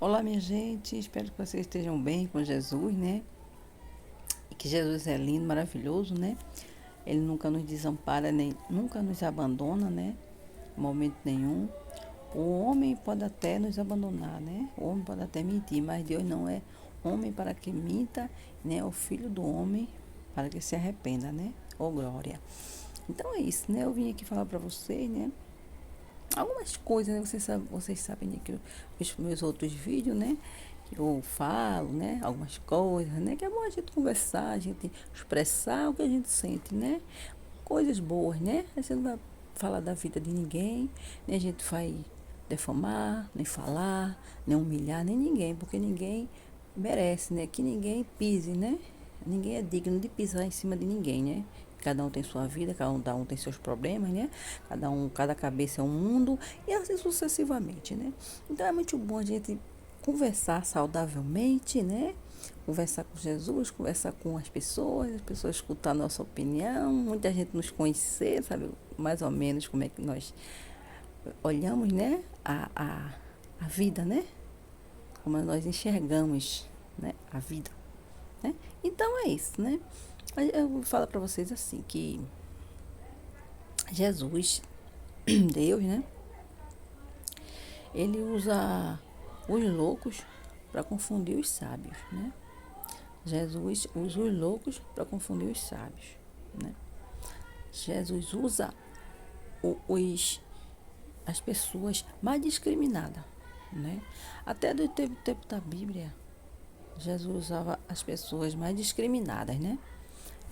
Olá, minha gente, espero que vocês estejam bem com Jesus, né? E que Jesus é lindo, maravilhoso, né? Ele nunca nos desampara, nem nunca nos abandona, né? Em momento nenhum. O homem pode até nos abandonar, né? O homem pode até mentir, mas Deus não é homem para que minta, né? O filho do homem para que se arrependa, né? Ô glória. Então é isso, né? Eu vim aqui falar para vocês, né? Algumas coisas, né? Vocês sabem, né, que os meus outros vídeos, né? Que eu falo, né? Algumas coisas, né? Que é bom a gente conversar, a gente expressar o que a gente sente, né? Coisas boas, né? A gente não vai falar da vida de ninguém, nem a gente vai defamar, nem falar, nem humilhar, nem ninguém, porque ninguém merece, né? Que ninguém pise, né? Ninguém é digno de pisar em cima de ninguém, né? Cada um tem sua vida, cada um tem seus problemas, né? Cada cabeça é um mundo e assim sucessivamente, né? Então é muito bom a gente conversar saudavelmente, né? Conversar com Jesus, conversar com as pessoas escutar a nossa opinião, muita gente nos conhecer, sabe mais ou menos como é que nós olhamos, né? A vida, né? Como nós enxergamos, né? A vida, né? Então é isso, né? Eu vou falar para vocês assim que Jesus, Deus, né? Ele usa os loucos para confundir os sábios, né? Jesus usa os loucos para confundir os sábios, né? Jesus usa as pessoas mais discriminadas, né? Até do tempo da Bíblia, Jesus usava as pessoas mais discriminadas, né?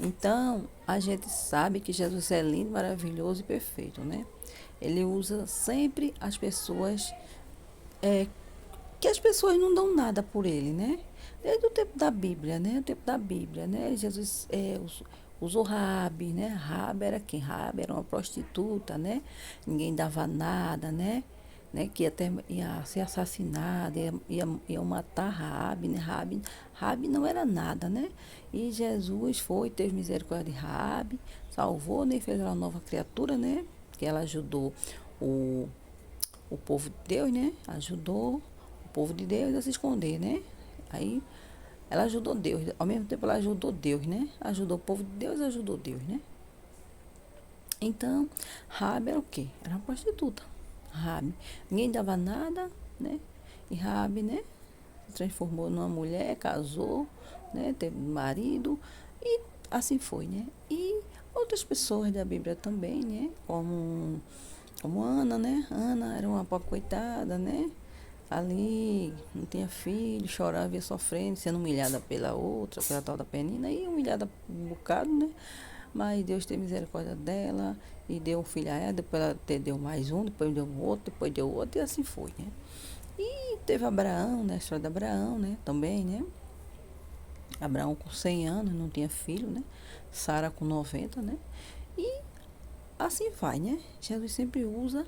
Então, a gente sabe que Jesus é lindo, maravilhoso e perfeito, né? Ele usa sempre as pessoas que as pessoas não dão nada por ele, né? Desde o tempo da Bíblia, né? O tempo da Bíblia, né? Jesus usou Rabi, né? Rabi era quem? Rabi era uma prostituta, né? Ninguém dava nada, né? Que até ia ser assassinada, ia matar Rabi, né? Rabi não era nada, né? E Jesus foi, teve misericórdia de Rabi, salvou, né? Fez uma nova criatura, né? Que ela ajudou o, o povo de Deus, né? Ajudou o povo de Deus a se esconder, né? Aí ela ajudou Deus, ao mesmo tempo ela ajudou Deus, né? Ajudou o povo de Deus, ajudou Deus, né? Então, Rabi era o quê? Era uma prostituta. Rabi. Ninguém dava nada, né? E Rabi, né? Se transformou numa mulher, casou, né? Teve um marido e assim foi, né? E outras pessoas da Bíblia também, né? Como Ana, né? Ana era uma pobre coitada, né? Ali, não tinha filho, chorava, ia sofrendo, sendo humilhada pela outra, pela tal da Penina, e humilhada um bocado, né? Mas Deus teve misericórdia dela e deu um filho a ela, depois ela deu mais um, depois deu outro, depois deu outro, e assim foi, né? E teve Abraão, né? A história de Abraão, né? Também, né? Abraão com 100 anos, não tinha filho, né? Sara com 90, né? E assim vai, né? Jesus sempre usa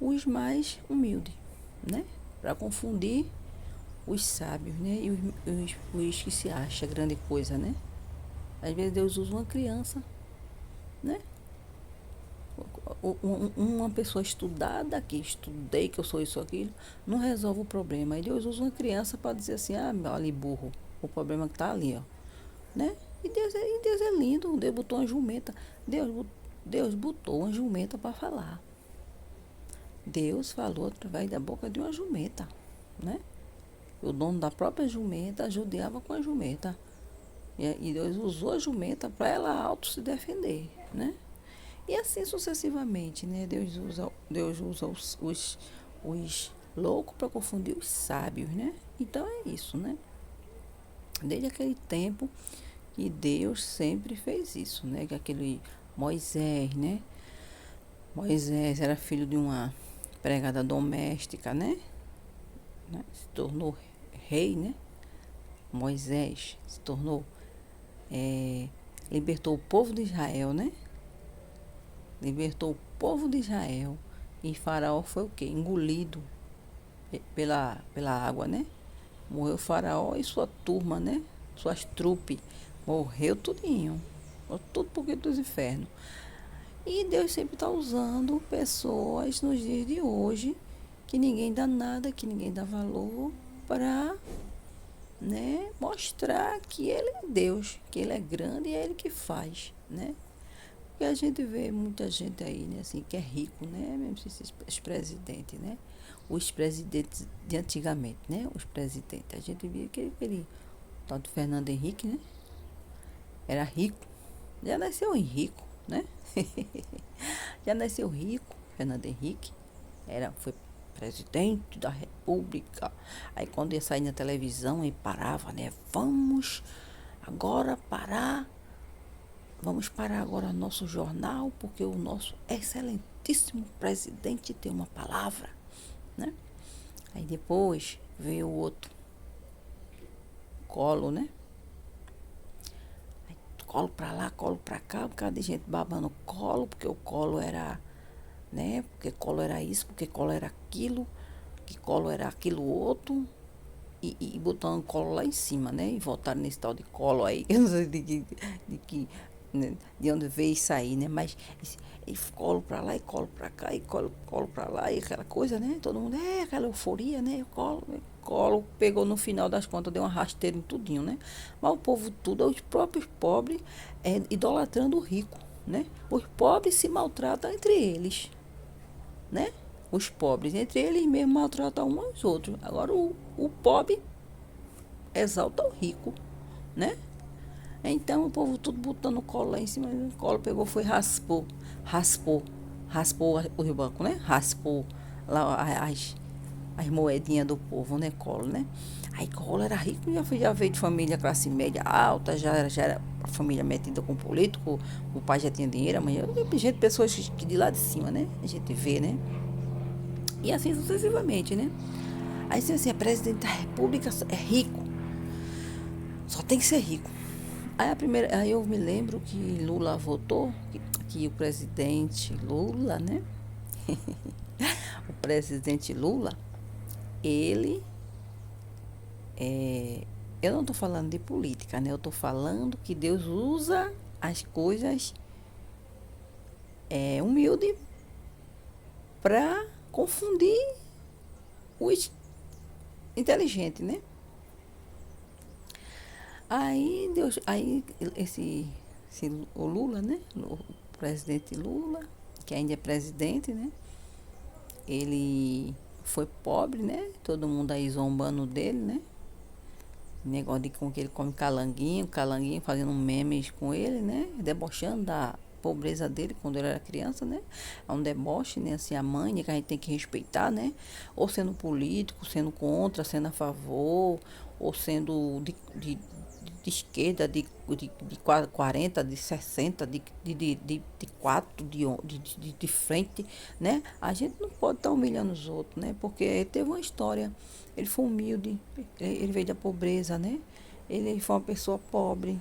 os mais humildes, né? Para confundir os sábios, né? E os que se acha grande coisa, né? Às vezes Deus usa uma criança, né? Uma pessoa estudada, que estudei, que eu sou isso, aquilo, não resolve o problema. E Deus usa uma criança para dizer assim, ah, ali burro, o problema que está ali, ó. Né? Deus é lindo, Deus botou uma jumenta. Deus botou uma jumenta para falar. Deus falou através da boca de uma jumenta, né? O dono da própria jumenta judiava com a jumenta. E Deus usou a jumenta para ela auto se defender, né? E assim sucessivamente, né? Deus usa os loucos para confundir os sábios, né? Então é isso, né? Desde aquele tempo que Deus sempre fez isso, né? Que aquele Moisés, né? Moisés era filho de uma empregada doméstica, né? Se tornou rei, né? Moisés se tornou, libertou o povo de Israel, né? Libertou o povo de Israel. E Faraó foi o quê? Engolido pela água, né? Morreu Faraó e sua turma, né? Suas trupes. Morreu tudinho. Tudo porque dos infernos. E Deus sempre está usando pessoas nos dias de hoje que ninguém dá nada, que ninguém dá valor, para, né, mostrar que ele é Deus, que ele é grande e é ele que faz, né? Porque a gente vê muita gente aí, né, assim, que é rico, né? Mesmo esses presidentes, né? Os presidentes de antigamente, né? Os presidentes. A gente via que aquele tal de Fernando Henrique, né? Era rico. Já nasceu rico, né? Já nasceu rico, Fernando Henrique. Foi presidente da República. Aí quando ia sair na televisão, ele parava, né? Agora parar. Vamos parar agora nosso jornal, porque o nosso excelentíssimo presidente tem uma palavra, né? Aí depois veio o outro, Colo, né? Aí, colo pra lá, colo pra cá, um bocado de gente babando colo, porque o colo era, né? Porque colo era isso, porque colo era aquilo, que colo era aquilo outro. E botando colo lá em cima, né? E voltaram nesse tal de colo aí. Eu não sei de que, né, de onde veio isso aí, né? Mas e colo pra lá e colo pra cá e colo pra lá e aquela coisa, né? Todo mundo, aquela euforia, né? Colo, pegou no final das contas, deu uma rasteira em tudinho, né? Mas o povo tudo, os próprios pobres, idolatrando o rico, né? Os pobres se maltratam entre eles, né? Os pobres, entre eles mesmos, maltratam uns aos outros. Agora o pobre exalta o rico, né? Então o povo tudo botando colo lá em cima, o colo pegou, foi raspou os bancos, né? Raspou lá as moedinhas do povo, né? Colo, né? Aí Colo era rico, já veio de família classe média alta, já era família metida com político, o pai já tinha dinheiro, a mãe, gente, pessoas que de lá de cima, né? A gente vê, né? E assim sucessivamente, né? Aí assim, é presidente da república, é rico, só tem que ser rico. Aí eu me lembro que Lula votou, que o presidente Lula, né? O presidente Lula, ele eu não estou falando de política, né? Eu estou falando que Deus usa as coisas humilde para confundir os inteligentes, né? Aí o Lula, né? O presidente Lula, que ainda é presidente, né? Ele foi pobre, né? Todo mundo aí zombando dele, né? Negócio de com que ele come calanguinho, fazendo memes com ele, né? Debochando da pobreza dele quando ele era criança, né? É um deboche, né? Assim, a mãe, né? Que a gente tem que respeitar, né? Ou sendo político, sendo contra, sendo a favor, ou sendo de esquerda, de 40, de 60, de 4, de frente, né? A gente não pode estar humilhando os outros, né? Porque ele teve uma história, ele foi humilde, ele veio da pobreza, né? Ele foi uma pessoa pobre,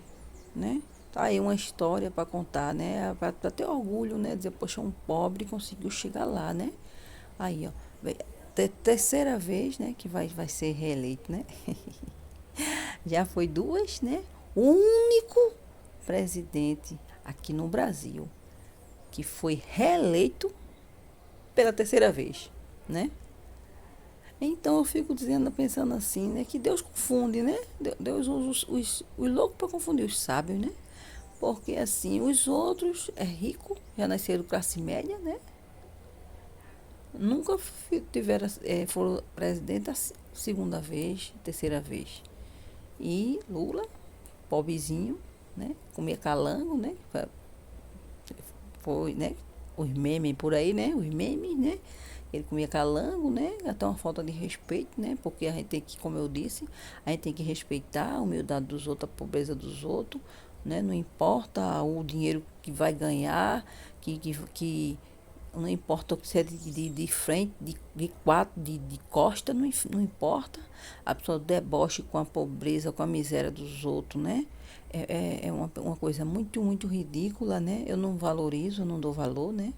né? Tá aí uma história para contar, né? Para ter orgulho, né? Dizer, poxa, um pobre conseguiu chegar lá, né? Aí, ó, terceira vez, né? Que vai ser reeleito, né? Já foi duas, né? O único presidente aqui no Brasil que foi reeleito pela terceira vez, né? Então eu fico dizendo, pensando assim, né? Que Deus confunde, né? Deus usa os loucos para confundir os sábios, né? Porque assim, os outros é rico, já nasceram classe média, né? Nunca tiveram, foram presidente a segunda vez, terceira vez. E Lula, pobrezinho, né? Comia calango, né? Foi, né? Os memes por aí, né? Os memes, né? Ele comia calango, né? Até uma falta de respeito, né? Porque a gente tem que, como eu disse, a gente tem que respeitar a humildade dos outros, a pobreza dos outros, né? Não importa o dinheiro que vai ganhar, que não importa se é de frente, de quatro, de costa, não importa. A pessoa deboche com a pobreza, com a miséria dos outros, né? É uma coisa muito, muito ridícula, né? Eu não valorizo, eu não dou valor, né?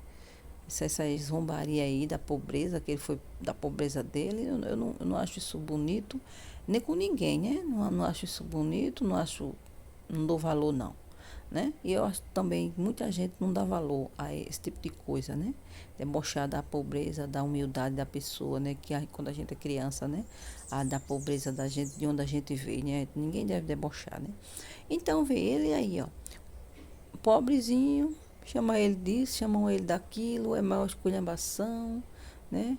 Essa zombaria aí da pobreza, que ele foi da pobreza dele, eu não acho isso bonito, nem com ninguém, né? Não acho isso bonito, não dou valor, não. né? E eu acho também que muita gente não dá valor a esse tipo de coisa, né? Debochar da pobreza, da humildade da pessoa, né? Quando a gente é criança, né? Da pobreza da gente, de onde a gente veio, né? Ninguém deve debochar, né? Então, vê ele aí, ó, pobrezinho, chama ele disso, chamam ele daquilo, é maior esculhambação, né?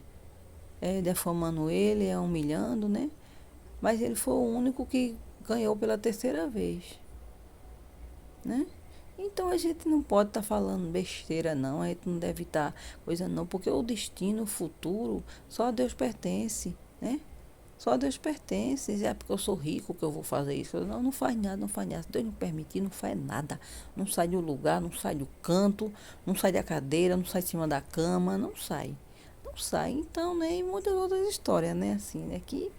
É defamando ele, é humilhando, né? Mas ele foi o único que ganhou pela terceira vez, né? Então a gente não pode estar falando besteira, não. A gente não deve estar coisa, não, porque o destino, o futuro, só a Deus pertence, né? Só a Deus pertence. É porque eu sou rico que eu vou fazer isso. Não, não faz nada, não faz nada. Se Deus não permitir, não faz nada. Não sai do lugar, não sai do canto, não sai da cadeira, não sai de cima da cama, não sai. Não sai. Então, né? E muitas outras histórias, né? Assim, né? Que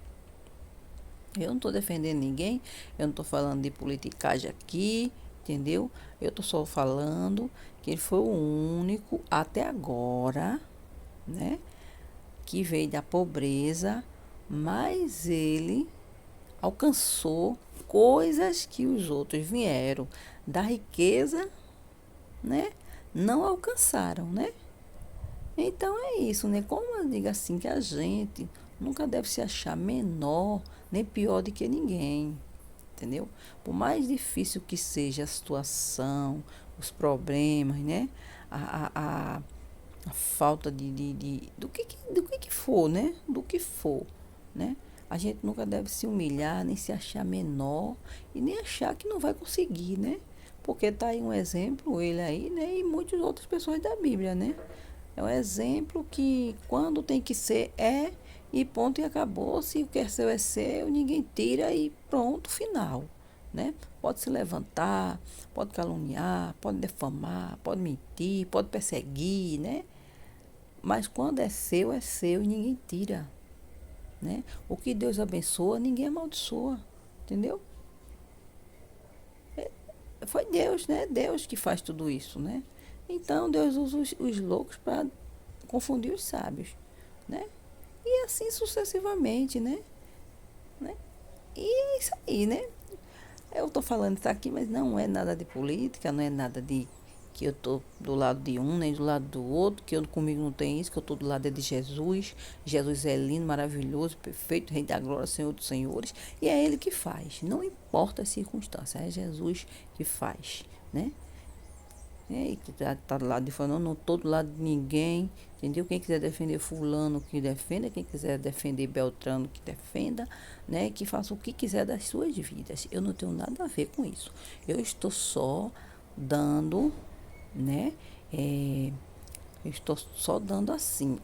eu não estou defendendo ninguém, eu não estou falando de politicagem aqui, entendeu? Eu estou só falando que ele foi o único até agora, né, que veio da pobreza, mas ele alcançou coisas que os outros vieram da riqueza, né, não alcançaram, né? Então é isso, né? Como eu digo assim, que a gente nunca deve se achar menor nem pior do que ninguém, entendeu? Por mais difícil que seja a situação, os problemas, né? A, a, a, a falta do que for, né? Do que for, né? A gente nunca deve se humilhar, nem se achar menor e nem achar que não vai conseguir, né? Porque tá aí um exemplo, ele aí, né? E muitas outras pessoas da Bíblia, né? É um exemplo que quando tem que ser, é, e ponto e acabou. Se o que é seu é seu, ninguém tira e pronto, final. Né? Pode se levantar, pode caluniar, pode defamar, pode mentir, pode perseguir, né? Mas quando é seu e ninguém tira, né? O que Deus abençoa, ninguém amaldiçoa, entendeu? Foi Deus, né? Deus que faz tudo isso, né? Então Deus usa os loucos para confundir os sábios, né? E assim sucessivamente, né? E é isso aí, né? Eu tô falando isso aqui, mas não é nada de política, não é nada de que eu tô do lado de um, nem do lado do outro, que eu comigo não tem isso, que eu tô do lado de Jesus. Jesus é lindo, maravilhoso, perfeito, Rei da glória, Senhor dos senhores, e é ele que faz. Não importa as circunstâncias, é Jesus que faz, né? E que tá do lado de fora, não estou do lado de ninguém, entendeu? Quem quiser defender fulano, que defenda. Quem quiser defender Beltrano, que defenda, né? Que faça o que quiser das suas vidas. Eu não tenho nada a ver com isso. Eu estou só dando, né? Eu estou só dando assim,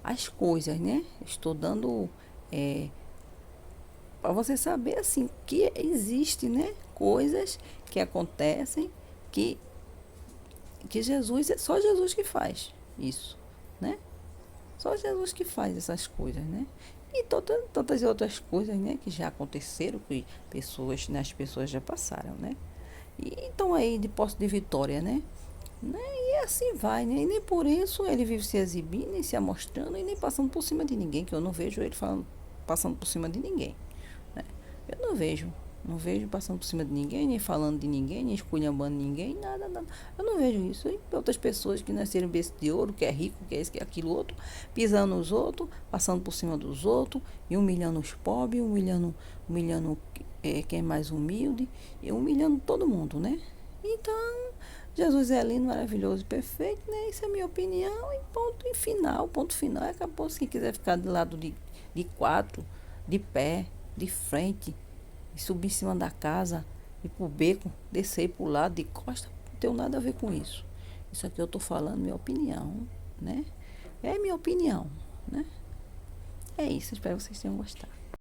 as coisas, né? Estou dando para você saber assim que existe, né? Coisas que acontecem que Jesus, é só Jesus que faz isso, né? Só Jesus que faz essas coisas, né? E tantas outras coisas, né, que já aconteceram, que pessoas, né, as pessoas já passaram, né? E então aí de posse de vitória, né? E assim vai, né? E nem por isso ele vive se exibindo, nem se amostrando, e nem passando por cima de ninguém, que eu não vejo ele falando, passando por cima de ninguém, né? Eu não vejo. Não vejo passando por cima de ninguém, nem falando de ninguém, nem esculhambando ninguém, nada, nada. Eu não vejo isso. E outras pessoas que nasceram em berço de ouro, que é rico, que é isso, que é aquilo outro, pisando nos outros, passando por cima dos outros, e humilhando os pobres, humilhando quem é mais humilde, e humilhando todo mundo, né? Então, Jesus é lindo, maravilhoso, perfeito, né? Isso é a minha opinião, e ponto final, e acabou. Se quem quiser ficar do lado de quatro, de pé, de frente, e subir em cima da casa, ir pro beco, descer e pro lado de costa, não tenho nada a ver com isso. Isso aqui eu tô falando minha opinião, né? É minha opinião, né? É isso, espero que vocês tenham gostado.